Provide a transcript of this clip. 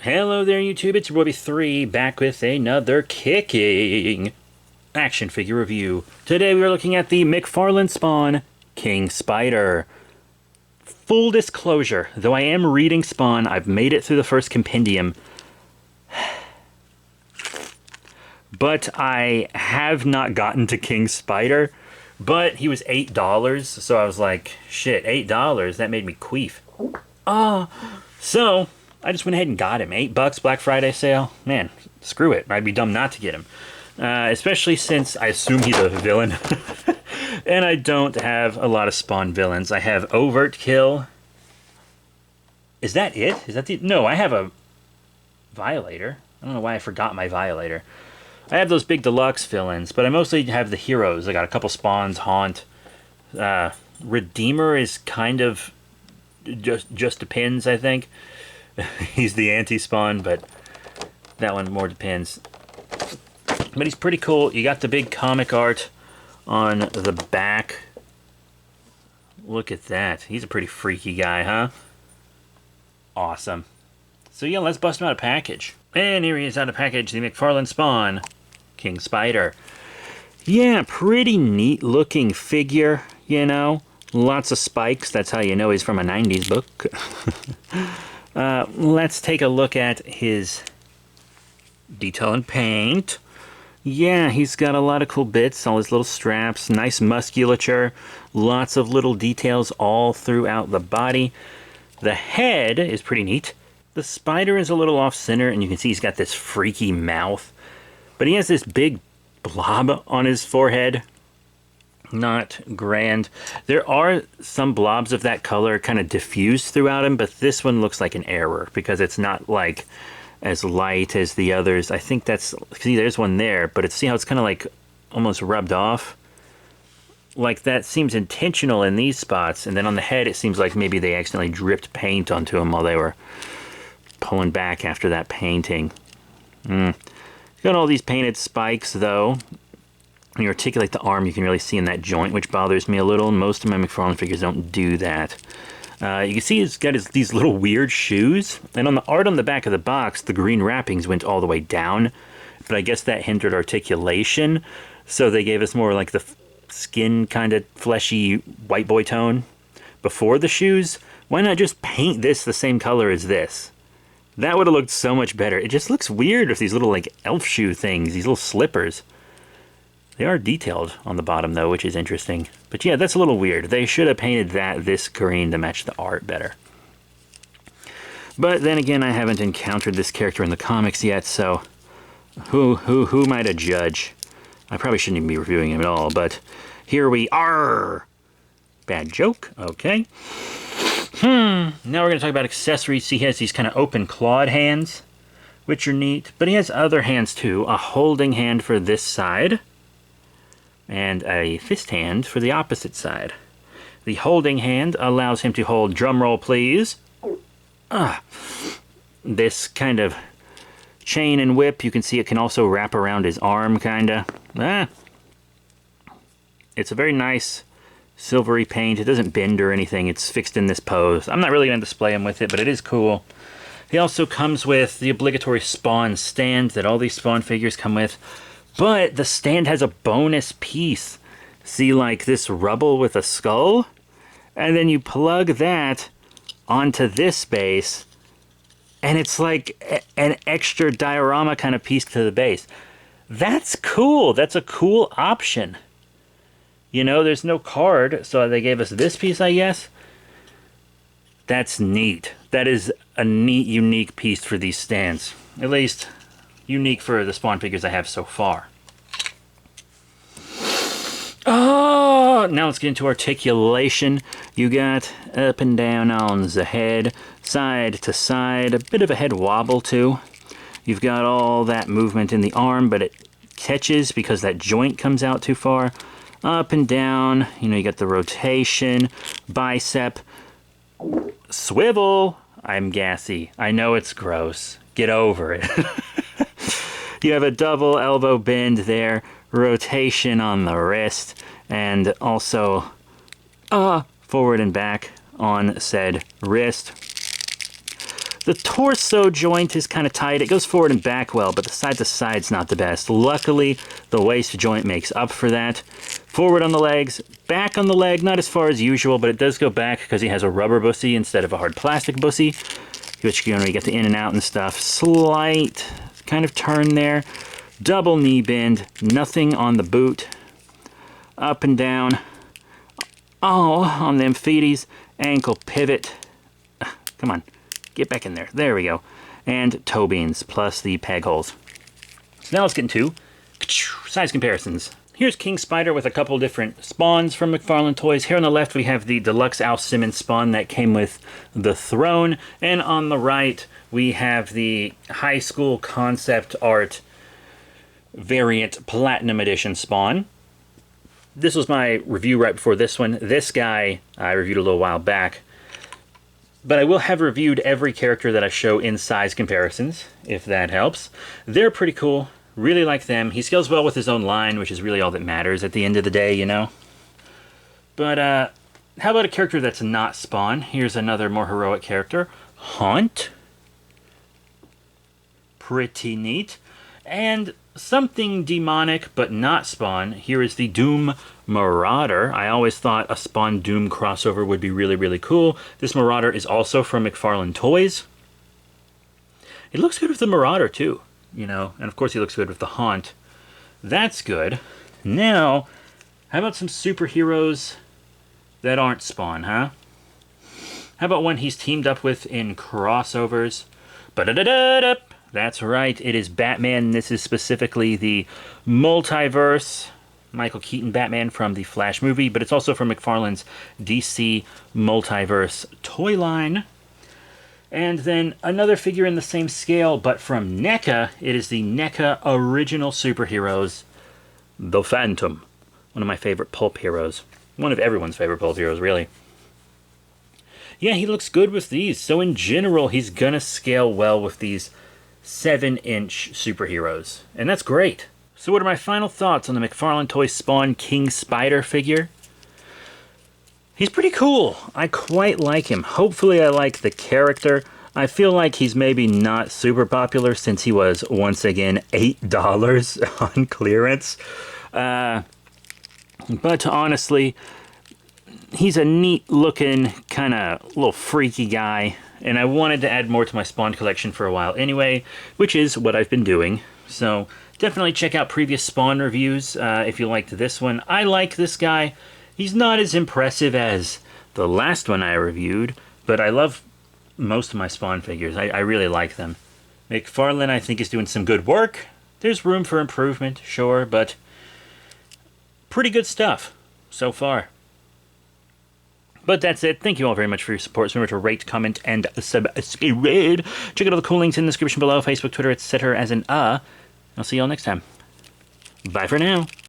Hello there, YouTube. It's your boy 3 back with another kicking action figure review. Today we are looking at the McFarlane Spawn King Spider. Full disclosure, though I am reading Spawn, I've made it through the first compendium, but I have not gotten to King Spider. But he was $8, so I was like, shit, $8, that made me queef. So I just went ahead and got him. $8, Black Friday sale. Man, screw it. I'd be dumb not to get him. Especially since I assume he's a villain. And I don't have a lot of Spawn villains. I have Overt Kill. Is that it? Is that the... No, I have a Violator. I don't know why I forgot my Violator. I have those big deluxe villains, but I mostly have the heroes. I got a couple Spawns, Haunt. Redeemer is kind of... just depends, I think. He's the anti-Spawn, but that one more depends. But he's pretty cool. You got the big comic art on the back. Look at that. He's a pretty freaky guy, huh? Awesome. So yeah, let's bust him out of package. And here he is out of package, the McFarlane Spawn King Spider. Yeah, pretty neat looking figure, you know. Lots of spikes. That's how you know he's from a 90s book. Let's take a look at his detail and paint. Yeah, he's got a lot of cool bits, all his little straps, nice musculature, lots of little details all throughout the body. The head is pretty neat. The spider is a little off-center, and you can see he's got this freaky mouth. But he has this big blob on his forehead. Not grand. There are some blobs of that color kind of diffused throughout him, but this one looks like an error because it's not like as light as the others. I think that's... See, there's one there, but see how it's kind of like almost rubbed off? Like that seems intentional in these spots, and then on the head it seems like maybe they accidentally dripped paint onto him while they were pulling back after that painting. Got all these painted spikes though. When you articulate the arm, you can really see in that joint, which bothers me a little. Most of my McFarlane figures don't do that. You can see he's got these little weird shoes. And on the art on the back of the box, the green wrappings went all the way down. But I guess that hindered articulation. So they gave us more like the skin kind of fleshy white boy tone before the shoes. Why not just paint this the same color as this? That would have looked so much better. It just looks weird with these little like elf shoe things, these little slippers. They are detailed on the bottom, though, which is interesting. But yeah, that's a little weird. They should have painted this green to match the art better. But then again, I haven't encountered this character in the comics yet, so who am I to judge? I probably shouldn't even be reviewing him at all, but here we are. Bad joke. Okay. Now we're going to talk about accessories. He has these kind of open clawed hands, which are neat. But he has other hands, too. A holding hand for this side, and a fist hand for the opposite side. The holding hand allows him to hold, drumroll please, this kind of chain and whip. You can see it can also wrap around his arm, kinda. It's a very nice silvery paint. It doesn't bend or anything. It's fixed in this pose. I'm not really going to display him with it, but it is cool. He also comes with the obligatory Spawn stand that all these Spawn figures come with. But the stand has a bonus piece. See, like this rubble with a skull? And then you plug that onto this base, and it's like an extra diorama kind of piece to the base. That's cool. That's a cool option. You know, there's no card, so they gave us this piece, I guess. That's neat. That is a neat, unique piece for these stands. At least, unique for the Spawn figures I have so far. Oh, now let's get into articulation. You got up and down on the head, side to side, a bit of a head wobble too. You've got all that movement in the arm, but it catches because that joint comes out too far. Up and down, you know, you got the rotation, bicep, swivel. I'm gassy. I know it's gross. Get over it. You have a double elbow bend there, rotation on the wrist, and also forward and back on said wrist. The torso joint is kind of tight. It goes forward and back well, but the side to side's not the best. Luckily, the waist joint makes up for that. Forward on the legs, back on the leg, not as far as usual, but it does go back because he has a rubber bussy instead of a hard plastic bussy, which, you know, you get the in and out and stuff. Slight kind of turn there. Double knee bend, nothing on the boot. Up and down. Oh, on them feeties. Ankle pivot. Come on. Get back in there. There we go. And toe beans, plus the peg holes. So now let's get into size comparisons. Here's King Spider with a couple different spawns from McFarlane Toys. Here on the left we have the deluxe Al Simmons spawn that came with the throne. And on the right we have the high school concept art variant platinum edition spawn. This was my review right before this one. This guy I reviewed a little while back. But I will have reviewed every character that I show in size comparisons, if that helps. They're pretty cool. Really like them. He scales well with his own line, which is really all that matters at the end of the day, you know? But, how about a character that's not Spawn? Here's another more heroic character. Haunt. Pretty neat. And something demonic, but not Spawn. Here is the Doom Marauder. I always thought a Spawn Doom crossover would be really, really cool. This Marauder is also from McFarlane Toys. It looks good with the Marauder, too, you know, and of course he looks good with the Haunt. That's good. Now, how about some superheroes that aren't Spawn, huh? How about one he's teamed up with in crossovers? Ba-da-da-da-da! That's right, it is Batman. This is specifically the multiverse Michael Keaton Batman from the Flash movie, but it's also from McFarlane's DC Multiverse toy line. And then another figure in the same scale, but from NECA. It is the NECA Original Superheroes, the Phantom. One of my favorite pulp heroes. One of everyone's favorite pulp heroes, really. Yeah, he looks good with these. So in general, he's gonna scale well with these 7-inch superheroes. And that's great. So what are my final thoughts on the McFarlane Toys Spawn King Spider figure? He's pretty cool. I quite like him. Hopefully I like the character. I feel like he's maybe not super popular since he was, once again, $8 on clearance. But honestly, he's a neat looking, kind of little freaky guy. And I wanted to add more to my Spawn collection for a while anyway, which is what I've been doing. So definitely check out previous Spawn reviews if you liked this one. I like this guy. He's not as impressive as the last one I reviewed, but I love most of my Spawn figures. I really like them. McFarlane, I think, is doing some good work. There's room for improvement, sure, but pretty good stuff so far. But that's it. Thank you all very much for your support. Remember to rate, comment, and subscribe. Check out all the cool links in the description below. Facebook, Twitter, etc. as in I'll see you all next time. Bye for now.